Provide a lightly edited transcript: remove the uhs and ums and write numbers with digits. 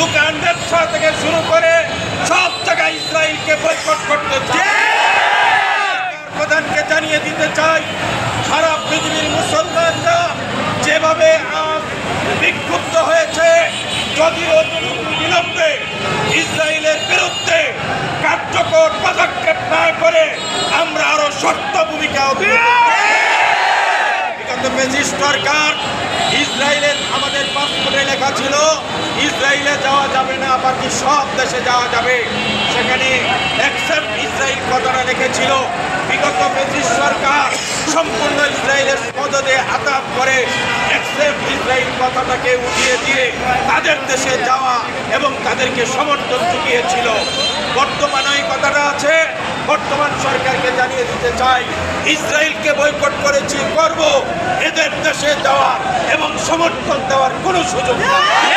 দোকান ব্যবসা থেকে শুরু করে সব জায়গায় ইসরায়েলকে বয়কট করতে চাই। প্রধানকে জানিয়ে দিতে চাই, সারা পৃথিবীর মুসলমানরা যেভাবে আজ বিক্ষুব্ধ হয়েছে, যদিও বিলম্বে ইসরায়েলের বিরুদ্ধে কার্যকর পদক্ষেপ না করে আমরা আরো শক্ত ভূমিকা বিগত ফ্যাসিস্ট সরকার ইসরায়েলের আমাদের পাসপোর্টে লেখা ছিল ইসরায়েলে যাওয়া যাবে না, বাকি সব দেশে যাওয়া যাবে। সেখানে অ্যাকসেপ্ট ইসরায়েল কথাটা লিখেছিল। বিগত ফ্যাসিস্ট সরকার সম্পূর্ণ ইসরায়েলের পদে আঘাত করে অ্যাকসেপ্ট ইসরায়েল কথাটাকে উঠিয়ে দিয়ে তাদের দেশে যাওয়া এবং তাদেরকে সমর্থন জুগিয়েছিল। বর্তমানে এই কথাটা আছে। বর্তমান সরকারকে জানিয়ে দিতে চাই, ইসরায়েলকে বয়কট করেছি, করব, এদের দেশে যাওয়ার এবং সমর্থন দেওয়ার কোনো সুযোগ নেই।